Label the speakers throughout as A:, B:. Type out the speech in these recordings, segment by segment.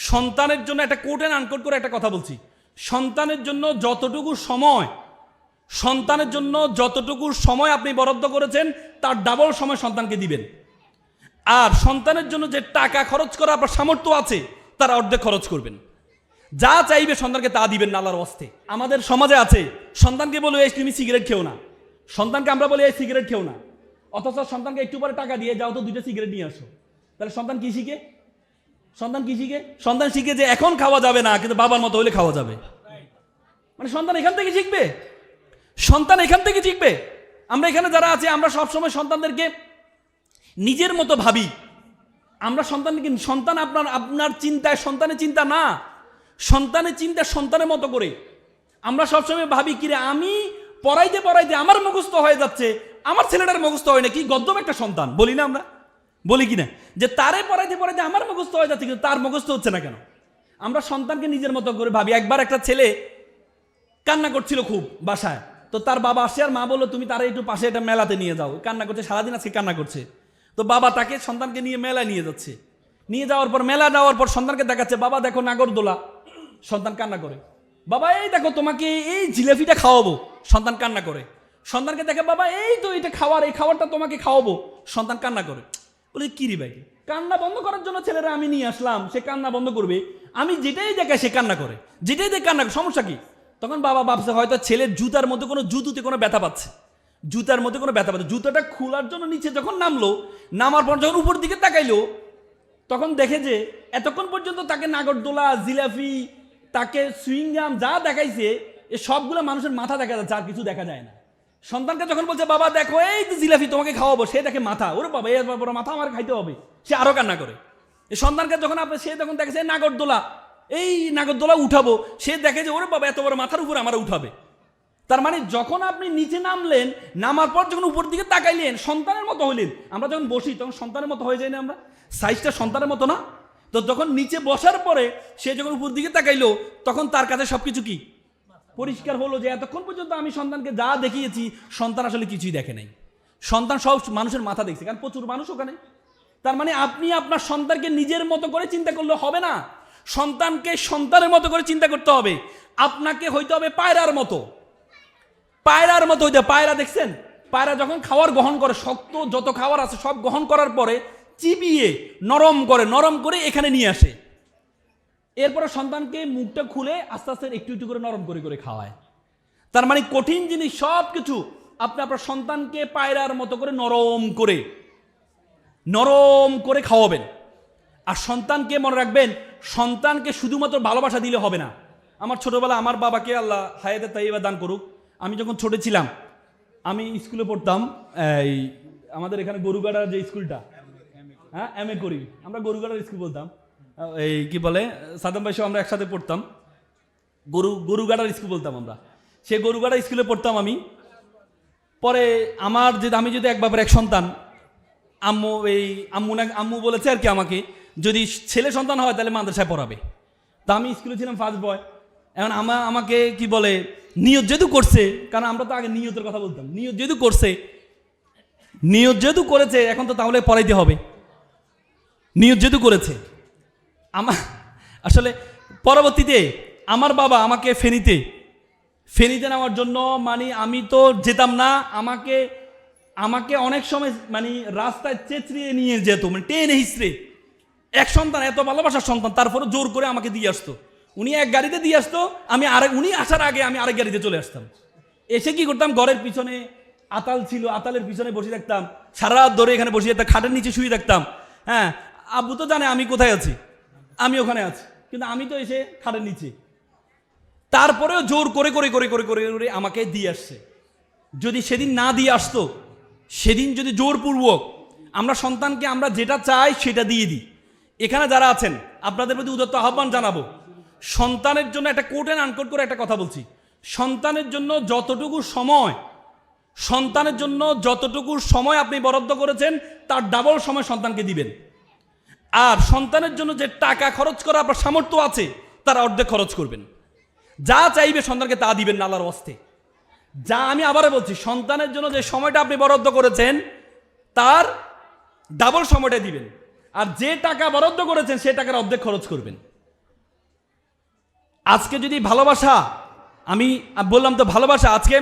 A: সন্তানের জন্য একটা কোট এন্ড আনকোট করে একটা কথা বলছি, সন্তানের জন্য যতটুকু সময়, সন্তানের জন্য যতটুকু সময় আপনি বরাদ্দ করেছেন তার ডাবল সময় সন্তানকে দিবেন। আর সন্তানের জন্য যে টাকা খরচ করা আপনার সামর্থ্য আছে তার অর্ধেক খরচ করবেন। যা চাইবে সন্তানকে তা দিবেন না আল্লাহর ওয়াস্তে। আমাদের সমাজে আছে সন্তানকে বলবে এই তুমি সিগারেট খেও না, সন্তানকে আমরা বলি এই সিগারেট খেও না, অথচ সন্তানকে একটু পরে টাকা দিয়ে যাও তো 2টা সিগারেট নিয়ে আসো। তাহলে সন্তান কি শিখে? সন্তান কি শিখে? সন্তান শিখে যে এখন খাওয়া যাবে না কিন্তু বাবার মতো হলে খাওয়া যাবে। মানে সন্তান এখান থেকে শিখবে, সন্তান এখান থেকে শিখবে। আমরা এখানে যারা আছে আমরা সবসময় সন্তানদেরকে নিজের মতো ভাবি। আমরা সন্তানকে, সন্তান আপনার চিন্তায় সন্তানের চিন্তা না, সন্তানের চিন্তা সন্তানের মতো করে। আমরা সবসময় ভাবি কিরে আমি পড়াইতে পড়াইতে আমার মুখস্থ হয়ে যাচ্ছে, আমার ছেলেটার মুখস্থ হয় না, কি গদ্যম একটা সন্তান বলি না আমরা, বলি কিনা যে তারে পড়াইতে পড়াইতে আমার মুখস্থ হয়ে যাচ্ছে কিন্তু তার মুখস্থ হচ্ছে না কেন? আমরা সন্তানকে নিজের মতো করে ভাবি। একবার একটা ছেলে কান্না করছিল খুব বাসায়, তো তার বাবা আসে আর মা বললো তুমি তারা একটু পাশে এটা মেলাতে নিয়ে যাও, কান্না করছে সারাদিন আজকে কান্না করছে। তো বাবা তাকে সন্তানকে নিয়ে মেলায় নিয়ে যাচ্ছে, নিয়ে যাওয়ার পর মেলা যাওয়ার পর সন্তানকে দেখাচ্ছে বাবা দেখো নাগরদোলা, সন্তান কান্না করে। বাবা এই দেখো তোমাকে এই জিলাপিটা খাওয়াবো, সন্তান কান্না করে। সন্তানকে দেখে বাবা এই তো এটা খাওয়ার, এই খাবারটা তোমাকে খাওয়াবো, সন্তান কান্না করে। বলে কি রে ভাই, কান্না বন্ধ করার জন্য ছেলেরা আমি নিয়ে আসলাম, সে কান্না বন্ধ করবে, আমি যেটাই দেখাই সে কান্না করে, যেটাই দেখ কান্না করে, সমস্যা কি? তখন বাবা ভাবছে হয়তো ছেলের জুতার মধ্যে কোনো জুতুতে কোনো ব্যথা পাচ্ছে, জুতার মধ্যে কোনো ব্যথা পাচ্ছে। জুতাটা খোলার জন্য নিচে যখন নামলো, নামার পর যখন উপর দিকে তাকাইলো তখন দেখে যে এতক্ষণ পর্যন্ত তাকে নাগরদোলা, জিলাপি, তাকে সুইংগাম যা দেখাইছে এ সবগুলো মানুষের মাথা দেখা যাচ্ছে, আর কিছু দেখা যায় না। সন্তানকে যখন বলছে বাবা দেখো এই তো জিলাপি তোমাকে খাওয়াবো, সে দেখে মাথা, ওরে বাবা এই মাথা আমার খাইতে হবে, সে আরো কান্না করে। এই সন্তানকে যখন সে তখন দেখেছে নাগরদোলা, এই নাগরদোলা উঠাবো, সে দেখে যে ওরে বাবা এত বড় মাথার উপর আমার উঠাবে। তার মানে যখন আপনি নিচে নামলেন, নামার পর যখন উপর দিকে তাকাইলেন সন্তানের মতো হইলেন। আমরা যখন বসি তখন সন্তানের মতো হয়ে যাই না আমরা? সাইজটা সন্তানের মতো না? তো যখন নিচে বসার পরে সে যখন উপর দিকে তাকাইলো তখন তার কাছে সবকিছু কি পরিষ্কার হলো যে এতক্ষণ পর্যন্ত আমি সন্তানকে যা দেখিয়েছি সন্তান আসলে কিছুই দেখে নাই। সন্তান সব মানুষের মাথা দেখছে, কারণ প্রচুর মানুষ ওখানে। তার মানে আপনি আপনার সন্তানকে নিজের মতো করে চিন্তা করলে হবে না, সন্তানকে সন্তানের মতো করে চিন্তা করতে হবে। আপনাকে হইতে হবে পায়রার মতো, পায়রার মতো হইতে। পায়রা দেখছেন, পায়রা যখন খাবার গ্রহণ করে, শক্ত যত খাবার আছে সব গ্রহণ করার পরে চিবিয়ে নরম করে, নরম করে এখানে নিয়ে আসে। এরপরে সন্তানকে মুখটা খুলে আস্তে আস্তে একটু একটু করে নরম করে করে খাওয়ায়। তার মানে কঠিন জিনিস সব কিছু আপনি আপনার সন্তানকে পায়রার মতো করে নরম করে খাওয়াবেন। আর সন্তানকে মনে রাখবেন, সন্তানকে শুধুমাত্র ভালোবাসা দিলে হবে না। আমার ছোটবেলা আমার বাবাকে আল্লাহ হায়াতে তাইয়্যিবা দান করুক, আমি যখন ছোট ছিলাম আমি স্কুলে পড়তাম, এই আমাদের এখানে গরুগাড়ার যে স্কুলটা, হ্যাঁ এমএ করি আমরা, গরুগাড়ার স্কুল বলতাম, এই কি বলে সাদাম ভাই সহ আমরা একসাথে পড়তাম, গরুগাড়ার স্কুল বলতাম আমরা। সে গরুগাড়া স্কুলে পড়তাম আমি। পরে আমি যদি এক বাপের এক সন্তান, আম্মু বলেছে আর কি আমাকে, যদি ছেলে সন্তান হয় তাহলে মাদ্রাসায় পড়াবে। তা আমি স্কুলে ছিলাম ফার্স্ট বয়। এখন আমাকে কি বলে নিয়ত যেহেতু করছে, কারণ আমরা তো আগে নিয়তের কথা বলতাম, নিয়ত যেহেতু করেছে এখন তো তাহলে পড়াইতে হবে। নিয়ত যেহেতু করেছে, আসলে পরবর্তীতে আমার বাবা আমাকে ফেনীতে নেওয়ার জন্য, মানে আমি তো যেতাম না, আমাকে অনেক সময় মানে রাস্তায় চেঁচড়িয়ে নিয়ে যেত, মানে টেনে হিসড়ে। এক সন্তান, এত ভালোবাসার সন্তান, তারপরে জোর করে আমাকে দিয়ে আসতো। উনি এক গাড়িতে দিয়ে আসতো, উনি আসার আগে আমি আরেক গাড়িতে চলে আসতাম। এসে কি করতাম, ঘরের পিছনে আতাল ছিল, আতালের পিছনে বসে থাকতাম, সারা রাত ধরে এখানে বসে থাকতাম, খাটের নিচে শুয়ে থাকতাম। হ্যাঁ, আব্বু তো জানে আমি কোথায় আছি, আমি ওখানে আছি, কিন্তু আমি তো এসে খাটের নিচে। তারপরেও জোর করে করে করে করে করে করে আমাকে দিয়ে আসছে। যদি সেদিন না দিয়ে আসতো, সেদিন যদি জোরপূর্বক আমরা সন্তানকে আমরা যেটা চাই সেটা দিয়ে দিই। এখানে যারা আছেন আপনাদের প্রতি উদাত্ত আহ্বান জানাবো, সন্তানের জন্য একটা কোট এন্ড আনকোট করে একটা কথা বলছি, সন্তানের জন্য যতটুকু সময় আপনি বরাদ্দ করেছেন তার ডাবল সময় সন্তানকে দিবেন। আর সন্তানের জন্য যে টাকা খরচ করা আপনার সামর্থ্য আছে তার অর্ধেক খরচ করবেন। যা চাইবে সন্তানকে তা দিবেন না আল্লাহর ওয়াস্তে। যা আমি আবারও বলছি, সন্তানের জন্য যে সময়টা আপনি বরাদ্দ করেছেন তার ডাবল সময়টা দিবেন। আর যে টাকা বরাদ্দ করেছেন সে টাকার অর্ধেক খরচ করবেন। আজকে যদি ভালোবাসা, আমি বললাম তো ভালোবাসা, আজকে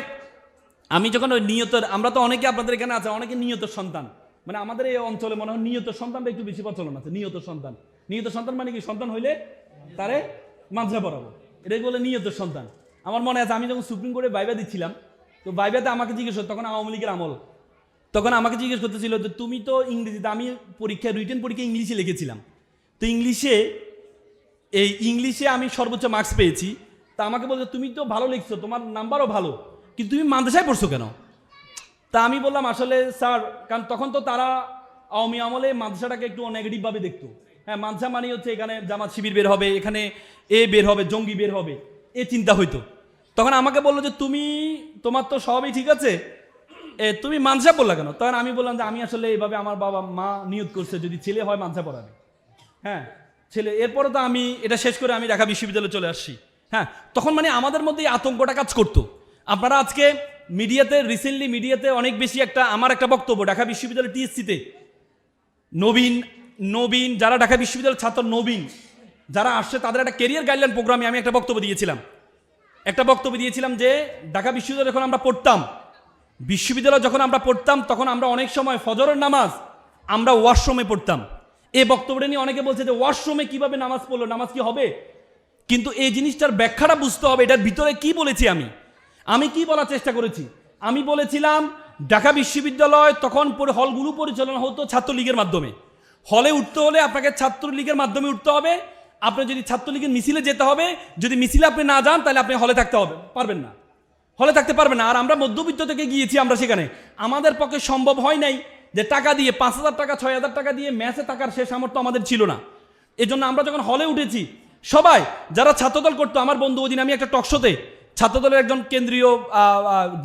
A: আমি যখন ওই নিয়তের, আমরা তো অনেকে আপনাদের এখানে আছে অনেকে নিয়তের সন্তান, মানে আমাদের এই অঞ্চলে মনে হয় নিয়তের সন্তানটা একটু বেশি প্রচলন আছে। নিয়তের সন্তান, নিয়তের সন্তান মানে কি, সন্তান হইলে তারে মাদ্রাসা পড়াবো, এটাই বলে নিয়তের সন্তান। আমার মনে আছে আমি যখন সুপ্রিম কোর্টে ভাইবা দিচ্ছিলাম, তো ভাইবাতে আমাকে জিজ্ঞেস করতো, তখন আওয়ামী লীগের আমল, তখন আমাকে জিজ্ঞেস করতেছিল যে তুমি তো ইংরেজিতে, আমি পরীক্ষা রিটেন পরীক্ষা ইংলিশে লিখেছিলাম, তো ইংলিশে আমি সর্বোচ্চ মার্কস পেয়েছি, তা আমাকে বলছে তুমি তো ভালো লিখছো, তোমার নাম্বারও ভালো, কিন্তু তুমি মাদ্রাসায় পড়ছো কেন? তা আমি বললাম আসলে স্যার, কারণ তখন তো তারা আওয়ামী আমলে মাদ্রাসাটাকে একটু নেগেটিভভাবে দেখতো। হ্যাঁ, মাদ্রাসা মানে হচ্ছে এখানে জামাত শিবির বের হবে, এখানে বের হবে, জঙ্গি বের হবে, এ চিন্তা হইতো। তখন আমাকে বললো যে তোমার তো সবই ঠিক আছে, তুমি মাদ্রাসা পড়লা কেন? তখন আমি বললাম যে আমি আসলে এইভাবে আমার বাবা মা নিয়ত করছে যদি ছেলে হয় মাদ্রাসা পড়াবে। হ্যাঁ, ছেলে। এরপরে তো আমি এটা শেষ করে আমি ঢাকা বিশ্ববিদ্যালয়ে চলে আসছি। হ্যাঁ, তখন মানে আমাদের মধ্যে এই আতঙ্কটা কাজ করতো। আপনারা আজকে রিসেন্টলি মিডিয়াতে অনেক বেশি আমার একটা বক্তব্য ঢাকা বিশ্ববিদ্যালয় টিএসসিতে নবীন যারা ঢাকা বিশ্ববিদ্যালয়ের ছাত্র, নবীন যারা আসছে তাদের একটা ক্যারিয়ার গাইডলাইন প্রোগ্রামে আমি একটা বক্তব্য দিয়েছিলাম যে ঢাকা বিশ্ববিদ্যালয় যখন আমরা পড়তাম তখন আমরা অনেক সময় ফজরের নামাজ আমরা ওয়াশরুমে পড়তাম। এই বক্তব্যটা নিয়ে অনেকে বলছে যে ওয়াশরুমে কিভাবে নামাজ পড়লো, নামাজ কি হবে? কিন্তু এই জিনিসটার ব্যাখ্যাটা বুঝতে হবে, এটার ভিতরে কি বলেছি আমি কি বলার চেষ্টা করেছি। আমি বলেছিলাম ঢাকা বিশ্ববিদ্যালয় তখন হলগুলো পরিচালনা হতো ছাত্রলীগের মাধ্যমে। হলে উঠতে হলে আপনাকে ছাত্রলীগের মাধ্যমে উঠতে হবে। আপনি যদি ছাত্রলীগের মিছিলে যেতে হবে, যদি মিছিলে আপনি না যান তাহলে আপনি হলে থাকতে পারবেন না। আর আমরা মধ্যবিত্ত থেকে গিয়েছি, আমরা সেখানে আমাদের পক্ষে সম্ভব হয় নাই যে টাকা দিয়ে 5,000 টাকা 6,000 টাকা দিয়ে ম্যাচে থাকার সে সামর্থ্য আমাদের ছিল না। এজন্য আমরা যখন হলে উঠেছি, সবাই যারা ছাত্রদল করতো, আমার বন্ধু ওদিন আমি একটা টকশোতে ছাত্রদলের একজন কেন্দ্রীয়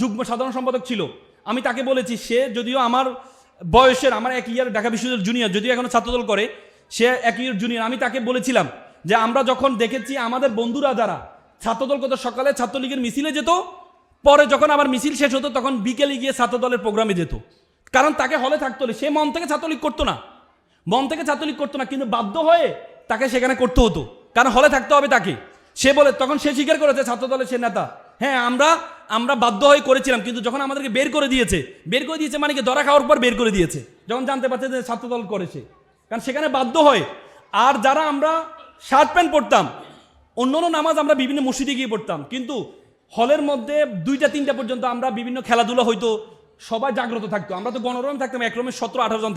A: যুগ্ম সাধারণ সম্পাদক ছিল, আমি তাকে বলেছি, সে যদিও আমার বয়সের, আমার 1 ইয়ার ঢাকা বিশ্ববিদ্যালয় জুনিয়র, যদিও এখনো ছাত্রদল করে, সে 1 ইয়ার জুনিয়র। আমি তাকে বলেছিলাম যে আমরা যখন দেখেছি আমাদের বন্ধুরা যারা ছাত্রদল করতো, সকালে ছাত্রলীগের মিছিলে যেত, পরে যখন আবার মিছিল শেষ হতো তখন বিকেলে গিয়ে ছাত্রদলের প্রোগ্রামে যেত, কারণ তাকে হলে থাকতে হলে, সে মন থেকে ছাত্রলীগ করতো না, কিন্তু বাধ্য হয়ে তাকে সেখানে করতে হতো, কারণ হলে থাকতে হবে তাকে। তখন সে স্বীকার করেছে ছাত্রদলের সে নেতা, হ্যাঁ আমরা বাধ্য হয়ে করেছিলাম, কিন্তু যখন আমাদেরকে বের করে দিয়েছে মানে কি ধরা খাওয়ার পর বের করে দিয়েছে, যখন জানতে পারছে যে ছাত্রদল করেছে, কারণ সেখানে বাধ্য হয়। আর যারা আমরা শার্ট প্যান্ট পরতাম, অন্য নামাজ আমরা বিভিন্ন মসজিদে গিয়ে পড়তাম, কিন্তু হলের মধ্যে 2টা-3টা পর্যন্ত আমরা বিভিন্ন খেলাধুলা হইতো, সবাই জাগ্রত থাকতো। আমরা তো গণরুমে থাকতাম, এক রুমে 17-18 জন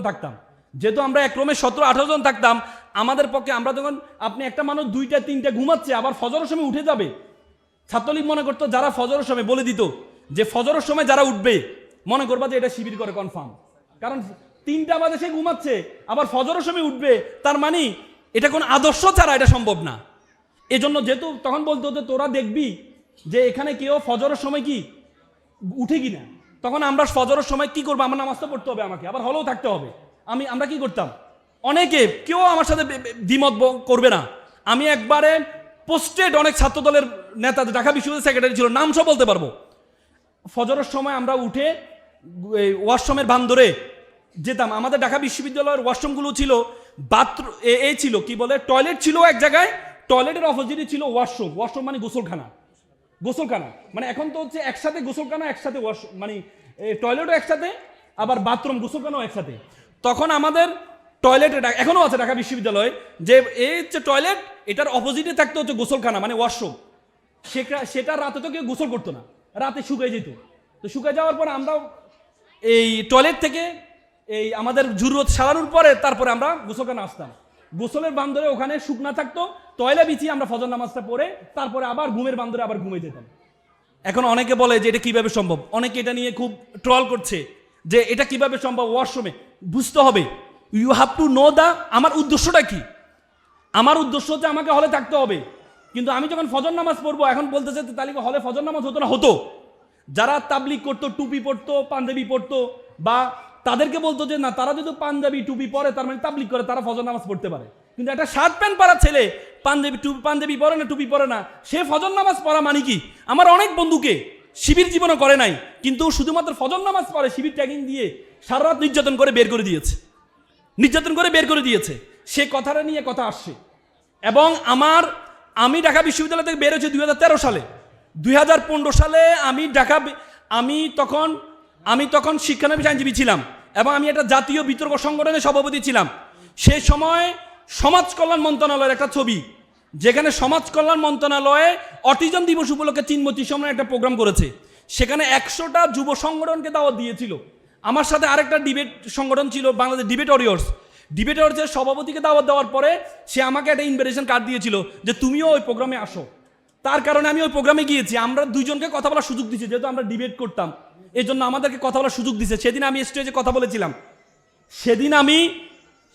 A: থাকতাম। যেহেতু আমরা এক রুমে 17-18 জন থাকতাম, আমাদের পক্ষে আমরা যখন আপনি একটা মানুষ 2টা-3টা ঘুমাচ্ছে আবার ফজরের সময় উঠে যাবে, ছাত্রলীগ মনে করতো যারা ফজরের সময় বলে দিত যে ফজরের সময় যারা উঠবে মনে করবা যে এটা শিবির করে কনফার্ম, কারণ 3টা বাজে সে ঘুমাচ্ছে আবার ফজরের সময় উঠবে, তার মানে এটা কোন আদর্শ ছাড়া এটা সম্ভব না। এজন্য যেহেতু তখন বলতো যে তোরা দেখবি যে এখানে কেউ ফজরের সময় কি উঠে কিনা, তখন আমরা ফজরের সময় কি করবো, আমার নামাজ তো পড়তে হবে, আমাকে আবার হলেও থাকতে হবে। আমরা কি করতাম, অনেকে কেউ আমার সাথে দ্বিমত করবে না, আমি একবারে পোস্টেড অনেক ছাত্রদলের নেতা, ঢাকা বিশ্ববিদ্যালয়ের সেক্রেটারি ছিল, নাম সব বলতে পারবো। ফজরের সময় আমরা উঠে ওয়াশরুমের ভান ধরে যেতাম। আমাদের ঢাকা বিশ্ববিদ্যালয়ের ওয়াশরুমগুলো ছিল বাথরুম, ছিল কি বলে টয়লেট ছিল এক জায়গায়, টয়লেটের অপোজিটে ছিল ওয়াশরুম মানে গোসলখানা, মানে এখন তো হচ্ছে একসাথে গোসলখানা, একসাথে মানে টয়লেটও একসাথে, আবার বাথরুম গোসলখানাও একসাথে। তখন আমাদের টয়লেট এখনো আছে ঢাকা বিশ্ববিদ্যালয়ে, যে এই হচ্ছে টয়লেট, এটার অপোজিটে থাকতে হচ্ছে গোসলখানা মানে ওয়াশরুম। সেটা রাতে তো কেউ গোসল করতো না, রাতে শুকাই যেত। তো শুকাই যাওয়ার পর আমরা এই টয়লেট থেকে আমাদের জরুরত সারানোর পরে তারপরে আমরা গোসলখানা আসতাম। গোসলের বান্দরে ওখানে শুকনা থাকতো, টয়লেট বিছিয়ে আমরা ফজর নামাজটা পড়ে তারপরে আবার ঘুমের বান্দরে আবার ঘুমিয়ে যেতাম। এখন অনেকে বলে যে এটা কিভাবে সম্ভব, অনেকে এটা নিয়ে খুব ট্রল করছে যে এটা কিভাবে সম্ভব। ওয়াশরুমে বুঝতে হবে, ইউ হ্যাভ টু নো আমার উদ্দেশ্যটা কি। আমার উদ্দেশ্য হচ্ছে আমাকে হলে থাকতে হবে, কিন্তু আমি যখন ফজর নামাজ পড়বো, এখন বলতে চাই তাহলে হলে ফজর নামাজ হতো না? হতো। যারা তাবলিগ করতো, টুপি পরতো, পাঞ্জাবি পরতো, বা তাদেরকে বলতো যে না, তারা যদি পাঞ্জাবি টুপি পরে তার মানে তাবলিগ করে, তারা ফজর নামাজ পড়তে পারে। কিন্তু একটা শার্ট প্যান্ট পরা ছেলে পাঞ্জাবি পরে না, টুপি পরে না, সে ফজর নামাজ পড়া মানে কি? আমার অনেক বন্ধুকে শিবির জীবনও করে নাই, কিন্তু শুধুমাত্র ফজর নামাজ পড়ে শিবির ট্যাগিং দিয়ে সারা রাত নির্যাতন করে বের করে দিয়েছে। সে কথাটা নিয়ে কথা আসছে এবং আমি ঢাকা বিশ্ববিদ্যালয় থেকে বের হয়েছি 2013 সালে। 2015 সালে আমি তখন শিক্ষানবিশ আইনজীবী ছিলাম এবং আমি একটা জাতীয় বিতর্ক সংগঠনের সভাপতি ছিলাম। সেই সময় সমাজ কল্যাণ মন্ত্রণালয়ের একটা ছবি, যেখানে সমাজ কল্যাণ মন্ত্রণালয়ে অটিজম দিবস উপলক্ষে চিন্মতি সম্মেলন একটা প্রোগ্রাম করেছে। সেখানে 100টা যুব সংগঠনকে দাওয়াত দিয়েছিল। আমার সাথে আরেকটা ডিবেট সংগঠন ছিল, বাংলাদেশ ডিবেট ওয়ারিয়র্সের সভাপতিকে দাওয়াত দেওয়ার পরে সে আমাকে একটা ইনভিটেশন কার্ড দিয়েছিল যে তুমিও ওই প্রোগ্রামে আসো। তার কারণে আমি ওই প্রোগ্রামে গিয়েছি। আমরা দুইজনকে কথা বলার সুযোগ দিয়েছি, যেহেতু আমরা ডিবেট করতাম, এই জন্য আমাদেরকে কথা বলার সুযোগ দিয়েছে। সেদিন আমি স্টেজে কথা বলেছিলাম, সেদিন আমি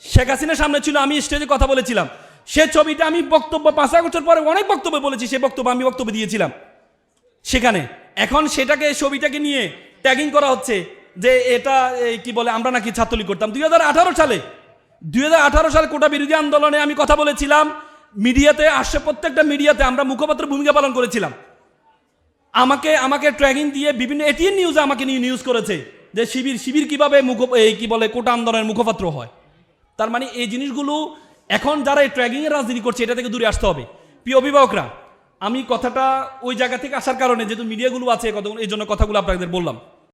A: শেখ হাসিনার সামনে ছিল, আমি স্টেজে কথা বলেছিলাম। সে ছবিটা আমি বক্তব্য 5 বছর পরে অনেক বক্তব্য বলেছি, সে আমি বক্তব্য দিয়েছিলাম সেখানে। এখন ছবিটাকে নিয়ে ট্যাগিং করা হচ্ছে যে এটা কি বলে আমরা নাকি ছাত্রলীগ করতাম। 2018 সালে কোটা বিরোধী আন্দোলনে আমি কথা বলেছিলাম, মিডিয়াতে আসছে, প্রত্যেকটা মিডিয়াতে আমরা মুখপাত্র ভূমিকা পালন করেছিলাম। আমাকে ট্র্যাগিং দিয়ে বিভিন্ন এটিএন নিউজে আমাকে নিয়ে নিউজ করেছে যে শিবির কিভাবে কি বলে কোটা আন্দোলনের মুখপাত্র হয়। তার মানে এই জিনিসগুলো এখন যারা এই ট্র্যাগিংয়ের রাজনীতি করছে, এটা থেকে দূরে আসতে হবে। প্রিয় অভিভাবকরা, আমি কথাটা ওই জায়গা থেকে আসার কারণে যেহেতু মিডিয়াগুলো আছে এই জন্য কথাগুলো আপনাদের বললাম।